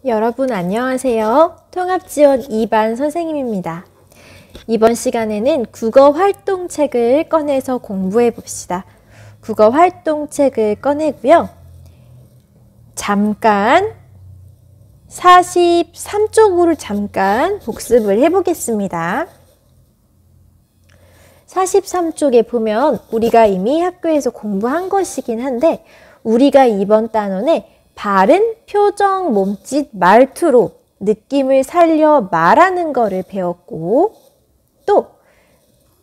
여러분 안녕하세요. 통합지원 2반 선생님입니다. 이번 시간에는 국어 활동책을 꺼내서 공부해 봅시다. 국어 활동책을 꺼내고요. 잠깐 43쪽으로 잠깐 복습을 해보겠습니다. 43쪽에 보면 우리가 이미 학교에서 공부한 것이긴 한데 우리가 이번 단원에 바른 표정, 몸짓, 말투로 느낌을 살려 말하는 거를 배웠고 또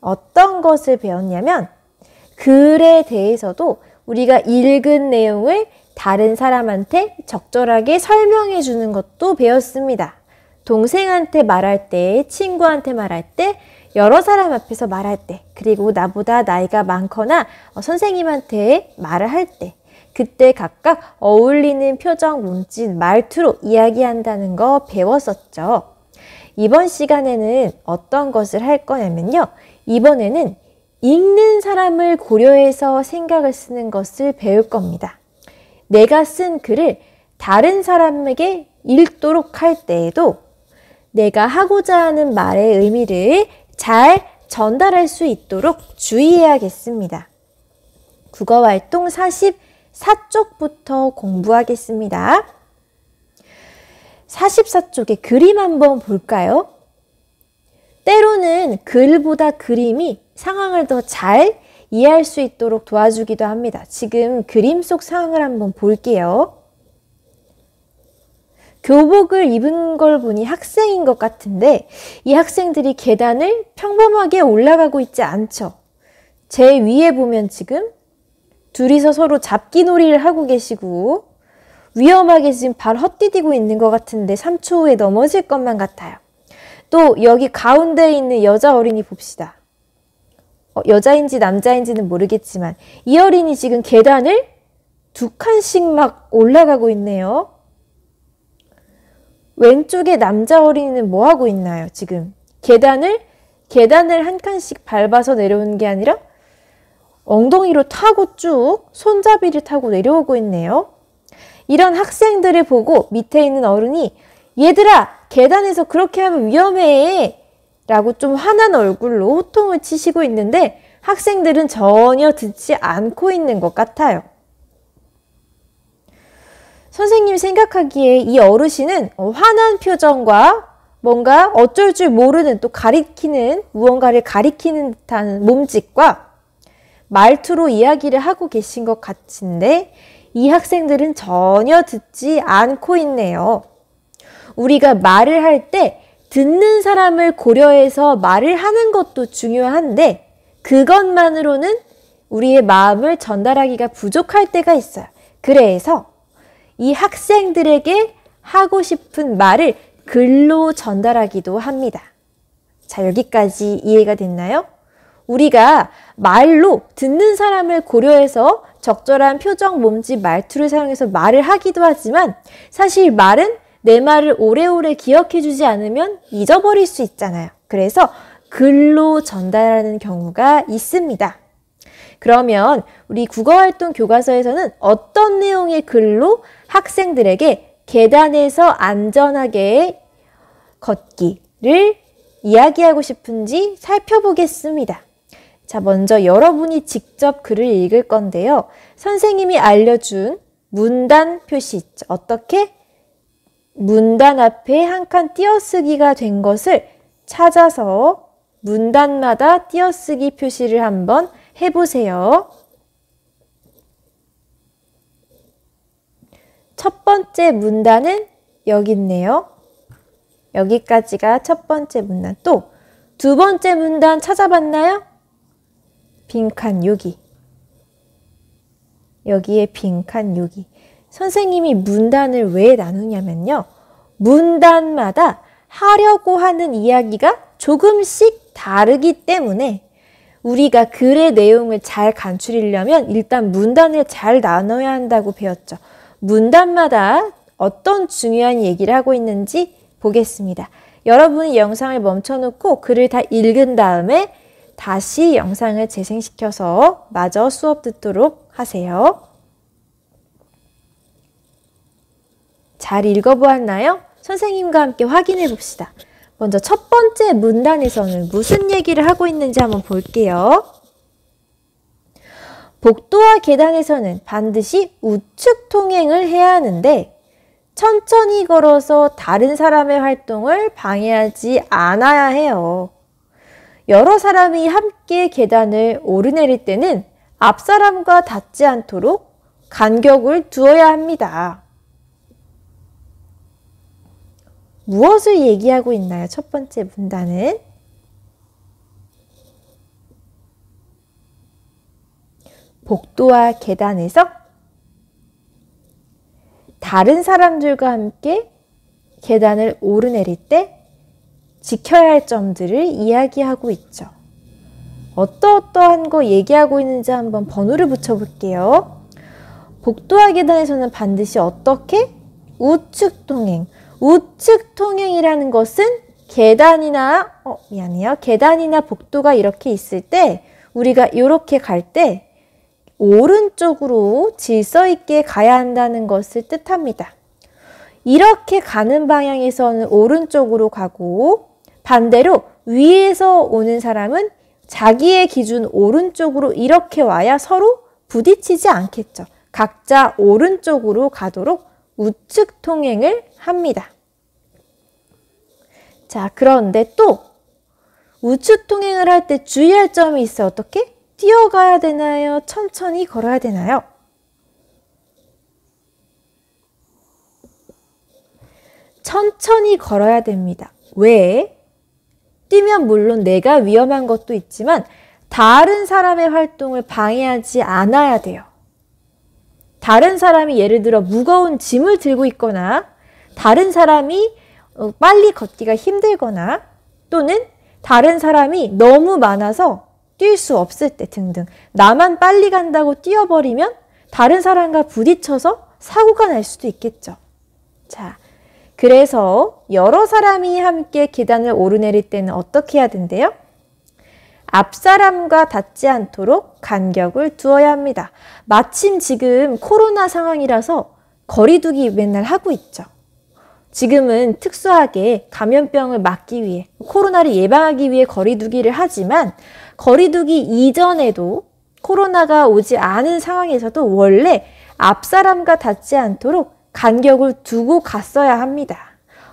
어떤 것을 배웠냐면 글에 대해서도 우리가 읽은 내용을 다른 사람한테 적절하게 설명해 주는 것도 배웠습니다. 동생한테 말할 때, 친구한테 말할 때, 여러 사람 앞에서 말할 때, 그리고 나보다 나이가 많거나 선생님한테 말을 할 때 그때 각각 어울리는 표정, 몸짓, 말투로 이야기한다는 거 배웠었죠. 이번 시간에는 어떤 것을 할 거냐면요. 이번에는 읽는 사람을 고려해서 생각을 쓰는 것을 배울 겁니다. 내가 쓴 글을 다른 사람에게 읽도록 할 때에도 내가 하고자 하는 말의 의미를 잘 전달할 수 있도록 주의해야겠습니다. 국어활동 44쪽부터 공부하겠습니다. 44쪽의 그림 한번 볼까요? 때로는 글보다 그림이 상황을 더 잘 이해할 수 있도록 도와주기도 합니다. 지금 그림 속 상황을 한번 볼게요. 교복을 입은 걸 보니 학생인 것 같은데 이 학생들이 계단을 평범하게 올라가고 있지 않죠. 제 위에 보면 지금 둘이서 서로 잡기 놀이를 하고 계시고 위험하게 지금 발 헛디디고 있는 것 같은데 3초 후에 넘어질 것만 같아요. 또 여기 가운데에 있는 여자 어린이 봅시다. 여자인지 남자인지는 모르겠지만 이 어린이 지금 계단을 2칸씩 막 올라가고 있네요. 왼쪽에 남자 어린이는 뭐 하고 있나요? 지금 계단을 한 칸씩 밟아서 내려오는 게 아니라 엉덩이로 타고 쭉 손잡이를 타고 내려오고 있네요. 이런 학생들을 보고 밑에 있는 어른이 얘들아 계단에서 그렇게 하면 위험해 라고 좀 화난 얼굴로 호통을 치시고 있는데 학생들은 전혀 듣지 않고 있는 것 같아요. 선생님이 생각하기에 이 어르신은 화난 표정과 뭔가 어쩔 줄 모르는 또 무언가를 가리키는 듯한 몸짓과 말투로 이야기를 하고 계신 것 같은데 이 학생들은 전혀 듣지 않고 있네요. 우리가 말을 할 때 듣는 사람을 고려해서 말을 하는 것도 중요한데 그것만으로는 우리의 마음을 전달하기가 부족할 때가 있어요. 그래서 이 학생들에게 하고 싶은 말을 글로 전달하기도 합니다. 자, 여기까지 이해가 됐나요? 우리가 말로 듣는 사람을 고려해서 적절한 표정, 몸짓, 말투를 사용해서 말을 하기도 하지만 사실 말은 내 말을 오래오래 기억해주지 않으면 잊어버릴 수 있잖아요. 그래서 글로 전달하는 경우가 있습니다. 그러면 우리 국어활동 교과서에서는 어떤 내용의 글로 학생들에게 계단에서 안전하게 걷기를 이야기하고 싶은지 살펴보겠습니다. 자, 먼저 여러분이 직접 글을 읽을 건데요. 선생님이 알려준 문단 표시 있죠. 어떻게? 문단 앞에 한 칸 띄어쓰기가 된 것을 찾아서 문단마다 띄어쓰기 표시를 한번 해보세요. 첫 번째 문단은 여기 있네요. 여기까지가 첫 번째 문단. 또 두 번째 문단 찾아봤나요? 빈칸 여기. 여기에 빈칸 여기. 선생님이 문단을 왜 나누냐면요. 문단마다 하려고 하는 이야기가 조금씩 다르기 때문에 우리가 글의 내용을 잘 간추리려면 일단 문단을 잘 나눠야 한다고 배웠죠. 문단마다 어떤 중요한 얘기를 하고 있는지 보겠습니다. 여러분이 영상을 멈춰놓고 글을 다 읽은 다음에 다시 영상을 재생시켜서 마저 수업 듣도록 하세요. 잘 읽어보았나요? 선생님과 함께 확인해 봅시다. 먼저 첫 번째 문단에서는 무슨 얘기를 하고 있는지 한번 볼게요. 복도와 계단에서는 반드시 우측 통행을 해야 하는데 천천히 걸어서 다른 사람의 활동을 방해하지 않아야 해요. 여러 사람이 함께 계단을 오르내릴 때는 앞 사람과 닿지 않도록 간격을 두어야 합니다. 무엇을 얘기하고 있나요? 첫 번째 문단은 복도와 계단에서 다른 사람들과 함께 계단을 오르내릴 때 지켜야 할 점들을 이야기하고 있죠. 어떠한 거 얘기하고 있는지 한번 번호를 붙여볼게요. 복도와 계단에서는 반드시 어떻게? 우측 통행. 우측 통행이라는 것은 계단이나 복도가 이렇게 있을 때 우리가 이렇게 갈 때 오른쪽으로 질서 있게 가야 한다는 것을 뜻합니다. 이렇게 가는 방향에서는 오른쪽으로 가고 반대로 위에서 오는 사람은 자기의 기준 오른쪽으로 이렇게 와야 서로 부딪히지 않겠죠. 각자 오른쪽으로 가도록 우측 통행을 합니다. 자, 그런데 또 우측 통행을 할 때 주의할 점이 있어요. 어떻게? 뛰어가야 되나요? 천천히 걸어야 되나요? 천천히 걸어야 됩니다. 왜? 뛰면 물론 내가 위험한 것도 있지만 다른 사람의 활동을 방해하지 않아야 돼요. 다른 사람이 예를 들어 무거운 짐을 들고 있거나 다른 사람이 빨리 걷기가 힘들거나 또는 다른 사람이 너무 많아서 뛸 수 없을 때 등등 나만 빨리 간다고 뛰어버리면 다른 사람과 부딪혀서 사고가 날 수도 있겠죠. 자, 그래서 여러 사람이 함께 계단을 오르내릴 때는 어떻게 해야 된대요? 앞 사람과 닿지 않도록 간격을 두어야 합니다. 마침 지금 코로나 상황이라서 거리두기 맨날 하고 있죠. 지금은 특수하게 감염병을 막기 위해 코로나를 예방하기 위해 거리두기를 하지만 거리두기 이전에도 코로나가 오지 않은 상황에서도 원래 앞 사람과 닿지 않도록 간격을 두고 갔어야 합니다.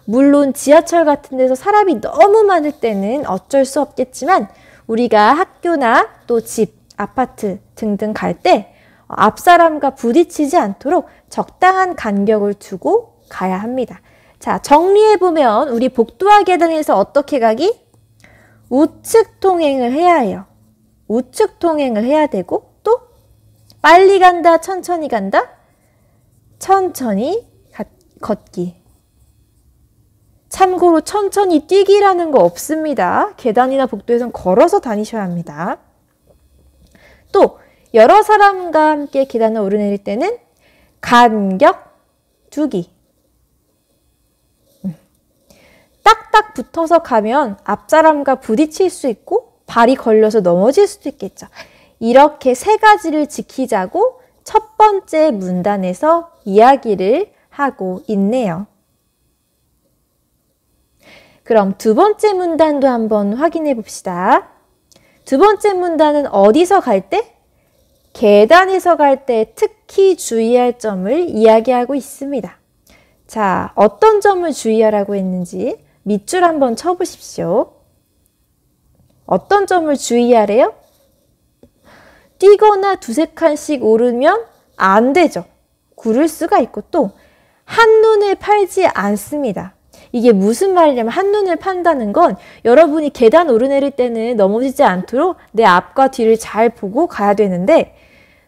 물론 지하철 같은 데서 사람이 너무 많을 때는 어쩔 수 없겠지만 우리가 학교나 또 집, 아파트 등등 갈 때 앞 사람과 부딪히지 않도록 적당한 간격을 두고 가야 합니다. 자, 정리해보면 우리 복도와 계단에서 어떻게 가기? 우측 통행을 해야 해요. 우측 통행을 해야 되고 또 빨리 간다, 천천히 간다? 천천히 걷기. 참고로 천천히 뛰기라는 거 없습니다. 계단이나 복도에선 걸어서 다니셔야 합니다. 또 여러 사람과 함께 계단을 오르내릴 때는 간격 두기. 딱딱 붙어서 가면 앞사람과 부딪힐 수 있고 발이 걸려서 넘어질 수도 있겠죠. 이렇게 세 가지를 지키자고 첫 번째 문단에서 이야기를 하고 있네요. 그럼 두 번째 문단도 한번 확인해 봅시다. 두 번째 문단은 어디서 갈 때? 계단에서 갈 때 특히 주의할 점을 이야기하고 있습니다. 자, 어떤 점을 주의하라고 했는지 밑줄 한번 쳐보십시오. 어떤 점을 주의하래요? 뛰거나 두세 칸씩 오르면 안 되죠. 구를 수가 있고 또 한눈을 팔지 않습니다. 이게 무슨 말이냐면 한눈을 판다는 건 여러분이 계단 오르내릴 때는 넘어지지 않도록 내 앞과 뒤를 잘 보고 가야 되는데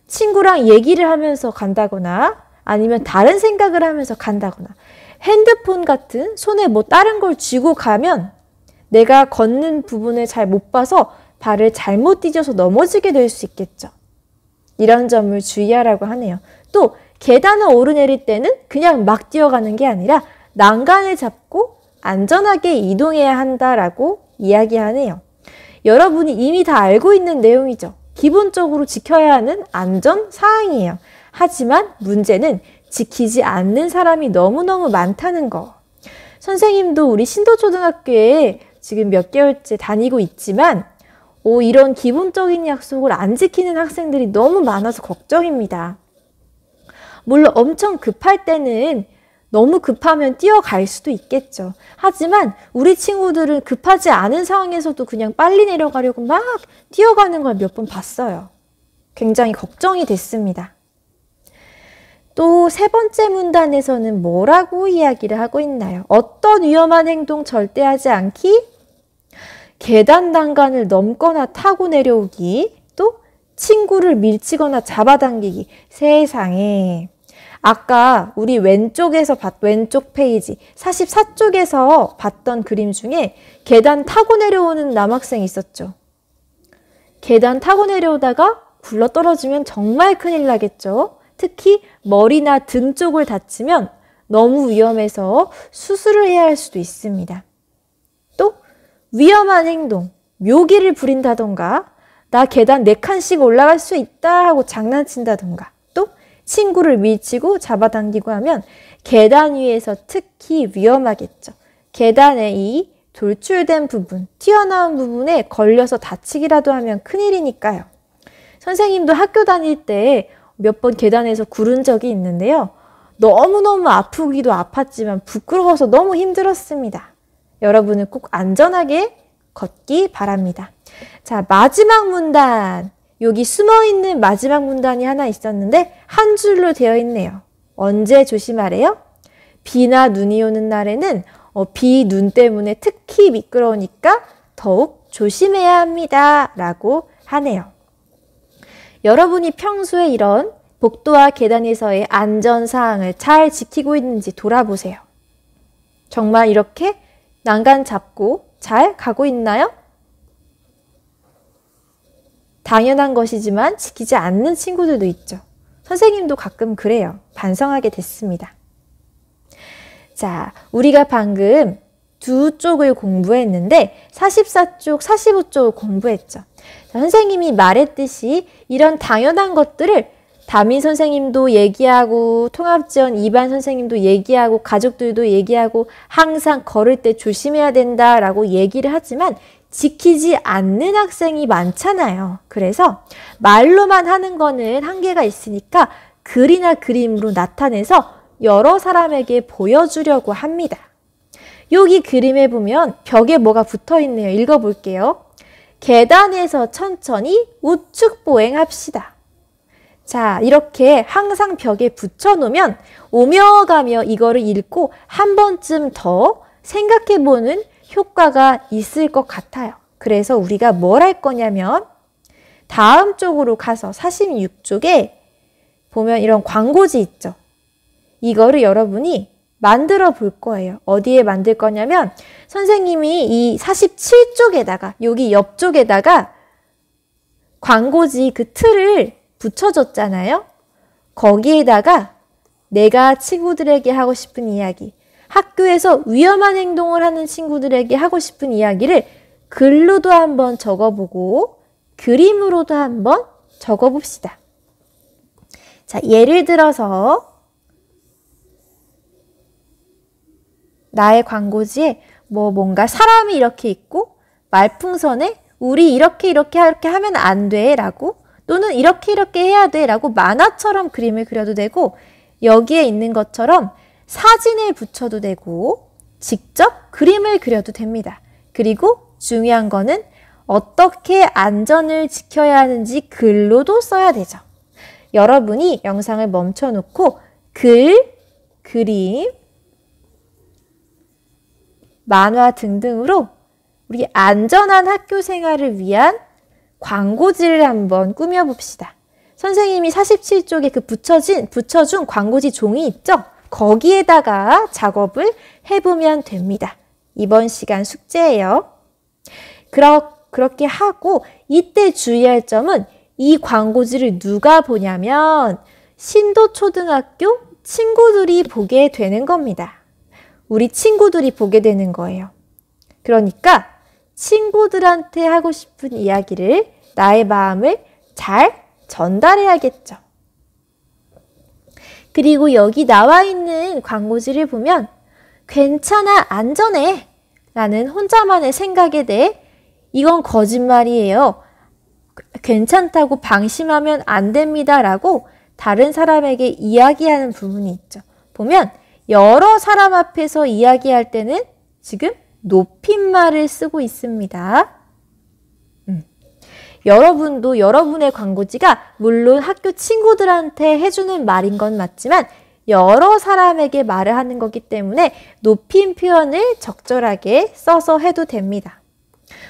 친구랑 얘기를 하면서 간다거나 아니면 다른 생각을 하면서 간다거나 핸드폰 같은 손에 뭐 다른 걸 쥐고 가면 내가 걷는 부분을 잘 못 봐서 발을 잘못 디뎌서 넘어지게 될 수 있겠죠. 이런 점을 주의하라고 하네요. 또 계단을 오르내릴 때는 그냥 막 뛰어가는 게 아니라 난간을 잡고 안전하게 이동해야 한다라고 이야기하네요. 여러분이 이미 다 알고 있는 내용이죠. 기본적으로 지켜야 하는 안전 사항이에요. 하지만 문제는 지키지 않는 사람이 너무너무 많다는 거. 선생님도 우리 신도초등학교에 지금 몇 개월째 다니고 있지만 이런 기본적인 약속을 안 지키는 학생들이 너무 많아서 걱정입니다. 물론 엄청 급할 때는 너무 급하면 뛰어갈 수도 있겠죠. 하지만 우리 친구들은 급하지 않은 상황에서도 그냥 빨리 내려가려고 막 뛰어가는 걸 몇 번 봤어요. 굉장히 걱정이 됐습니다. 또 세 번째 문단에서는 뭐라고 이야기를 하고 있나요? 어떤 위험한 행동 절대 하지 않기, 계단 난간을 넘거나 타고 내려오기, 또 친구를 밀치거나 잡아당기기. 세상에. 아까 우리 왼쪽 페이지 44쪽에서 봤던 그림 중에 계단 타고 내려오는 남학생 있었죠. 계단 타고 내려오다가 굴러 떨어지면 정말 큰일 나겠죠. 특히 머리나 등 쪽을 다치면 너무 위험해서 수술을 해야 할 수도 있습니다. 또 위험한 행동, 묘기를 부린다던가, 나 계단 4칸씩 올라갈 수 있다 하고 장난친다던가, 또 친구를 밀치고 잡아당기고 하면 계단 위에서 특히 위험하겠죠. 계단의 이 돌출된 부분, 튀어나온 부분에 걸려서 다치기라도 하면 큰일이니까요. 선생님도 학교 다닐 때 몇 번 계단에서 구른 적이 있는데요. 너무너무 아프기도 아팠지만 부끄러워서 너무 힘들었습니다. 여러분은 꼭 안전하게 걷기 바랍니다. 자, 마지막 문단. 여기 숨어있는 마지막 문단이 하나 있었는데 한 줄로 되어 있네요. 언제 조심하래요? 비나 눈이 오는 날에는 비, 눈 때문에 특히 미끄러우니까 더욱 조심해야 합니다. 라고 하네요. 여러분이 평소에 이런 복도와 계단에서의 안전사항을 잘 지키고 있는지 돌아보세요. 정말 이렇게 난간 잡고 잘 가고 있나요? 당연한 것이지만 지키지 않는 친구들도 있죠. 선생님도 가끔 그래요. 반성하게 됐습니다. 자, 우리가 방금 두 쪽을 공부했는데 44쪽, 45쪽을 공부했죠. 자, 선생님이 말했듯이 이런 당연한 것들을 담임 선생님도 얘기하고 통합지원 2반 선생님도 얘기하고 가족들도 얘기하고 항상 걸을 때 조심해야 된다라고 얘기를 하지만 지키지 않는 학생이 많잖아요. 그래서 말로만 하는 거는 한계가 있으니까 글이나 그림으로 나타내서 여러 사람에게 보여주려고 합니다. 여기 그림에 보면 벽에 뭐가 붙어 있네요. 읽어볼게요. 계단에서 천천히 우측 보행합시다. 자, 이렇게 항상 벽에 붙여놓으면 오며 가며 이거를 읽고 한 번쯤 더 생각해보는 효과가 있을 것 같아요. 그래서 우리가 뭘 할 거냐면 다음 쪽으로 가서 46쪽에 보면 이런 광고지 있죠. 이거를 여러분이 만들어 볼 거예요. 어디에 만들 거냐면 선생님이 이 47쪽에다가 여기 옆쪽에다가 광고지 그 틀을 붙여줬잖아요. 거기에다가 내가 친구들에게 하고 싶은 이야기, 학교에서 위험한 행동을 하는 친구들에게 하고 싶은 이야기를 글로도 한번 적어보고 그림으로도 한번 적어봅시다. 자, 예를 들어서 나의 광고지에 뭔가 사람이 이렇게 있고 말풍선에 우리 이렇게 하면 안 돼 라고 또는 이렇게 해야 돼 라고 만화처럼 그림을 그려도 되고 여기에 있는 것처럼 사진을 붙여도 되고 직접 그림을 그려도 됩니다. 그리고 중요한 거는 어떻게 안전을 지켜야 하는지 글로도 써야 되죠. 여러분이 영상을 멈춰놓고 글, 그림, 만화 등등으로 우리 안전한 학교 생활을 위한 광고지를 한번 꾸며봅시다. 선생님이 47쪽에 그 붙여준 광고지 종이 있죠? 거기에다가 작업을 해보면 됩니다. 이번 시간 숙제예요. 그렇게 하고 이때 주의할 점은 이 광고지를 누가 보냐면 신도초등학교 친구들이 보게 되는 겁니다. 우리 친구들이 보게 되는 거예요. 그러니까 친구들한테 하고 싶은 이야기를 나의 마음을 잘 전달해야겠죠. 그리고 여기 나와 있는 광고지를 보면 괜찮아, 안전해 라는 혼자만의 생각에 대해 이건 거짓말이에요. 괜찮다고 방심하면 안 됩니다 라고 다른 사람에게 이야기하는 부분이 있죠. 보면 여러 사람 앞에서 이야기할 때는 지금 높임말을 쓰고 있습니다. 여러분도 여러분의 광고지가 물론 학교 친구들한테 해주는 말인 건 맞지만 여러 사람에게 말을 하는 거기 때문에 높임 표현을 적절하게 써서 해도 됩니다.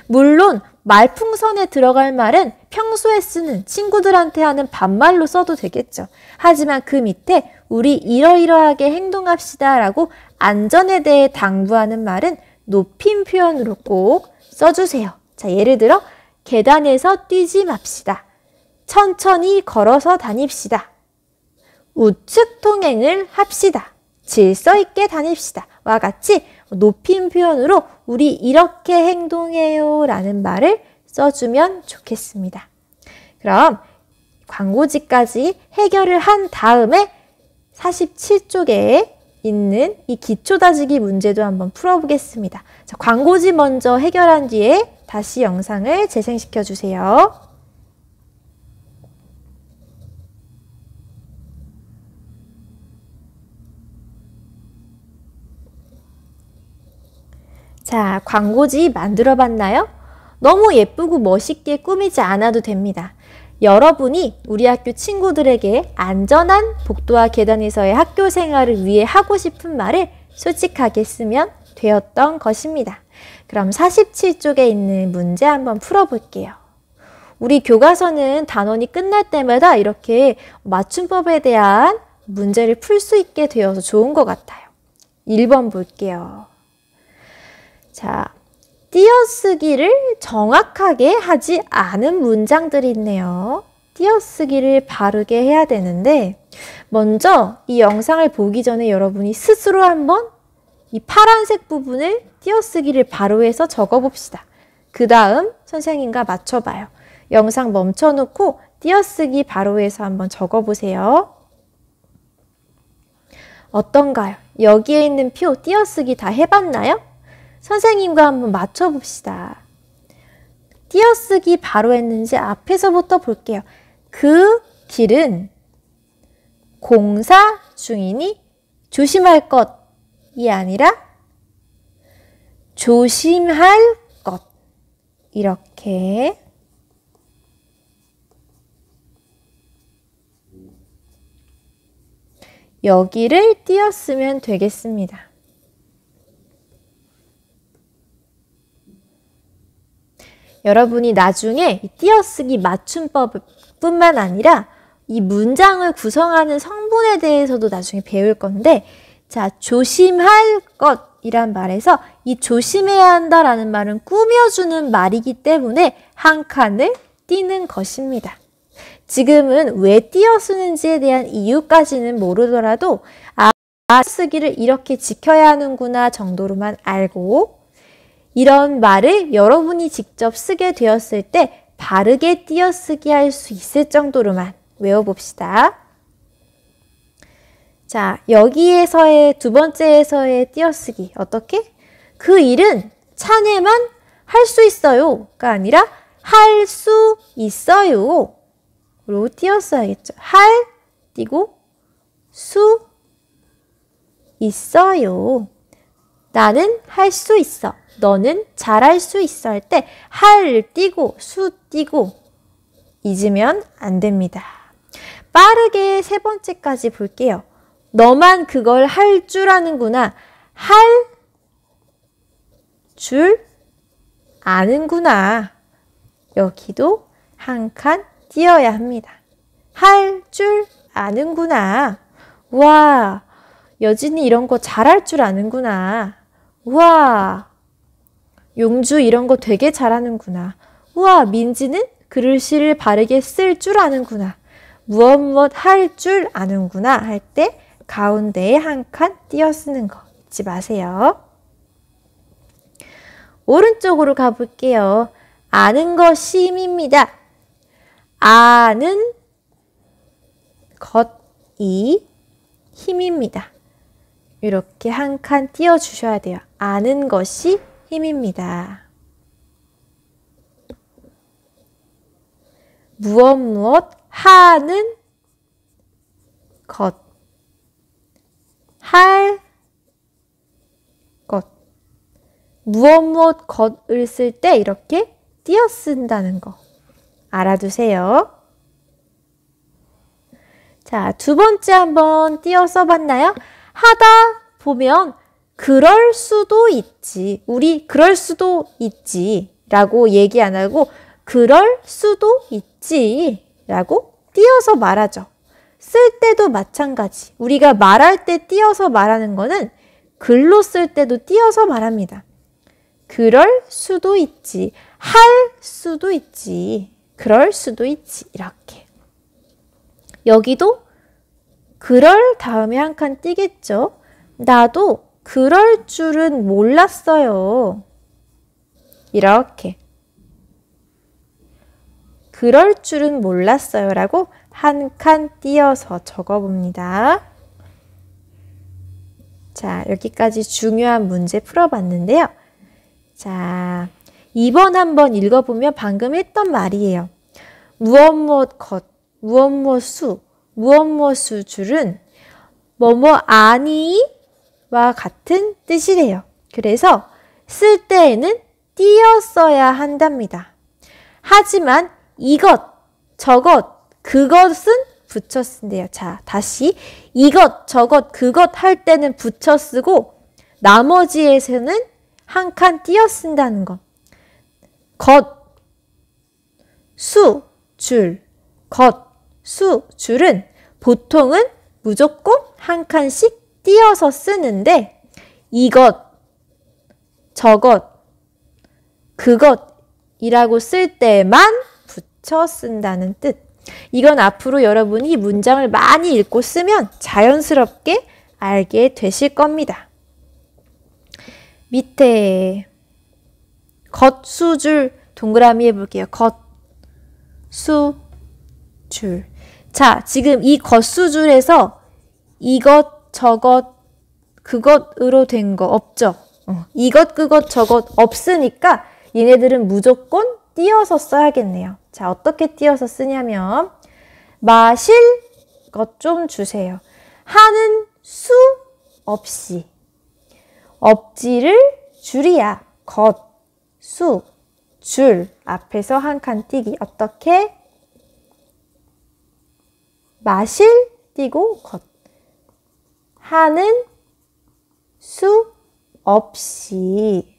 물론 말풍선에 들어갈 말은 평소에 쓰는 친구들한테 하는 반말로 써도 되겠죠. 하지만 그 밑에 우리 이러이러하게 행동합시다 라고 안전에 대해 당부하는 말은 높임 표현으로 꼭 써주세요. 자, 예를 들어 계단에서 뛰지 맙시다. 천천히 걸어서 다닙시다. 우측 통행을 합시다. 질서 있게 다닙시다. 와 같이 높임 표현으로 우리 이렇게 행동해요 라는 말을 써주면 좋겠습니다. 그럼 광고지까지 해결을 한 다음에 47쪽에 있는 이 기초 다지기 문제도 한번 풀어보겠습니다. 자, 광고지 먼저 해결한 뒤에 다시 영상을 재생시켜 주세요. 자, 광고지 만들어 봤나요? 너무 예쁘고 멋있게 꾸미지 않아도 됩니다. 여러분이 우리 학교 친구들에게 안전한 복도와 계단에서의 학교 생활을 위해 하고 싶은 말을 솔직하게 쓰면 되었던 것입니다. 그럼 47쪽에 있는 문제 한번 풀어볼게요. 우리 교과서는 단원이 끝날 때마다 이렇게 맞춤법에 대한 문제를 풀 수 있게 되어서 좋은 것 같아요. 1번 볼게요. 자, 띄어쓰기를 정확하게 하지 않은 문장들이 있네요. 띄어쓰기를 바르게 해야 되는데 먼저 이 영상을 보기 전에 여러분이 스스로 한번 이 파란색 부분을 띄어쓰기를 바로 해서 적어봅시다. 그 다음 선생님과 맞춰봐요. 영상 멈춰놓고 띄어쓰기 바로 해서 한번 적어보세요. 어떤가요? 여기에 있는 표 띄어쓰기 다 해봤나요? 선생님과 한번 맞춰봅시다. 띄어쓰기 바로 했는지 앞에서부터 볼게요. 그 길은 공사 중이니 조심할 것이 아니라 조심할 것. 이렇게 여기를 띄었으면 되겠습니다. 여러분이 나중에 띄어쓰기 맞춤법뿐만 아니라 이 문장을 구성하는 성분에 대해서도 나중에 배울 건데, 자, 조심할 것이란 말에서 이 조심해야 한다라는 말은 꾸며주는 말이기 때문에 한 칸을 띄는 것입니다. 지금은 왜 띄어 쓰는지에 대한 이유까지는 모르더라도 쓰기를 이렇게 지켜야 하는구나 정도로만 알고 이런 말을 여러분이 직접 쓰게 되었을 때 바르게 띄어쓰기 할 수 있을 정도로만 외워봅시다. 자, 여기에서의 두 번째에서의 띄어쓰기 어떻게? 그 일은 차내만 할 수 있어요가 아니라 할 수 있어요 로 띄었어야겠죠. 할 띄고 수 있어요. 나는 할 수 있어. 너는 잘할 수 있어 할 때 할 띄고 수 띄고 잊으면 안 됩니다. 빠르게 세 번째까지 볼게요. 너만 그걸 할 줄 아는구나. 할 줄 아는구나. 여기도 한 칸 띄어야 합니다. 할 줄 아는구나. 와, 여진이 이런 거 잘할 줄 아는구나. 와, 용주 이런 거 되게 잘하는구나. 우와, 민지는 글씨를 바르게 쓸 줄 아는구나. 무엇 할 줄 아는구나 할 때 가운데에 한 칸 띄어 쓰는 거 잊지 마세요. 오른쪽으로 가볼게요. 아는 것임입니다. 아는 것이 힘입니다. 이렇게 한 칸 띄워주셔야 돼요. 아는 것이 힘입니다. 무엇 하는 것, 할 것. 무엇 것을 쓸 때 이렇게 띄어 쓴다는 거 알아두세요. 자, 두 번째 한번 띄어 써봤나요? 하다 보면 그럴 수도 있지. 우리 그럴 수도 있지 라고 얘기 안 하고 그럴 수도 있지 라고 띄어서 말하죠. 쓸 때도 마찬가지. 우리가 말할 때 띄어서 말하는 거는 글로 쓸 때도 띄어서 말합니다. 그럴 수도 있지. 할 수도 있지. 그럴 수도 있지. 이렇게. 여기도 그럴 다음에 한 칸 띄겠죠. 나도 그럴 줄은 몰랐어요. 이렇게. 그럴 줄은 몰랐어요 라고 한 칸 띄어서 적어봅니다. 자, 여기까지 중요한 문제 풀어봤는데요. 자, 2번 한번 읽어보면 방금 했던 말이에요. 무엇 것, 무엇 수, 무엇 수 줄은 뭐뭐 아니와 같은 뜻이래요. 그래서 쓸 때에는 띄어 써야 한답니다. 하지만 이것, 저것, 그것은 붙여 쓴대요. 자, 다시 이것, 저것, 그것 할 때는 붙여 쓰고 나머지에서는 한 칸 띄어 쓴다는 것. 것, 수, 줄, 것, 수, 줄은 보통은 무조건 한 칸씩 띄어서 쓰는데 이것, 저것, 그것이라고 쓸 때만 붙여 쓴다는 뜻. 이건 앞으로 여러분이 문장을 많이 읽고 쓰면 자연스럽게 알게 되실 겁니다. 밑에 것, 수, 줄 동그라미 해볼게요. 것, 수, 줄. 자, 지금 이 것, 수, 줄에서 이것, 저것, 그것으로 된 거 없죠? 이것, 그것, 저것 없으니까 얘네들은 무조건 띄어서 써야겠네요. 자, 어떻게 띄어서 쓰냐면 마실 것 좀 주세요. 하는 수 없이 없지를 줄이야. 것, 수, 줄 앞에서 한 칸 띄기. 어떻게? 마실 띄고 것. 하는 수 없이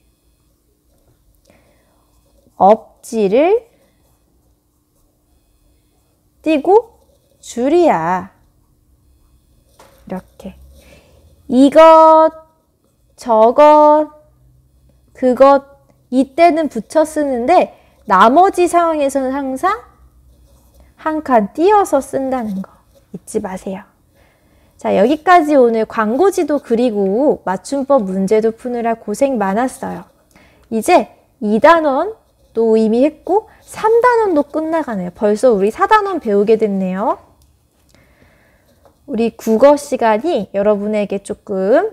없지를 띄고 줄이야. 이렇게. 이것, 저것, 그것 이때는 붙여 쓰는데 나머지 상황에서는 항상 한 칸 띄어서 쓴다는 거 잊지 마세요. 자, 여기까지 오늘 광고지도 그리고 맞춤법 문제도 푸느라 고생 많았어요. 이제 2단원도 이미 했고 3단원도 끝나가네요. 벌써 우리 4단원 배우게 됐네요. 우리 국어 시간이 여러분에게 조금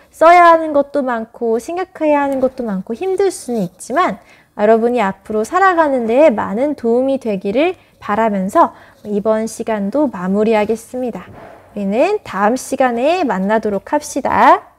써야 하는 것도 많고 생각해야 하는 것도 많고 힘들 수는 있지만 여러분이 앞으로 살아가는 데에 많은 도움이 되기를 바라면서 이번 시간도 마무리하겠습니다. 우리는 다음 시간에 만나도록 합시다.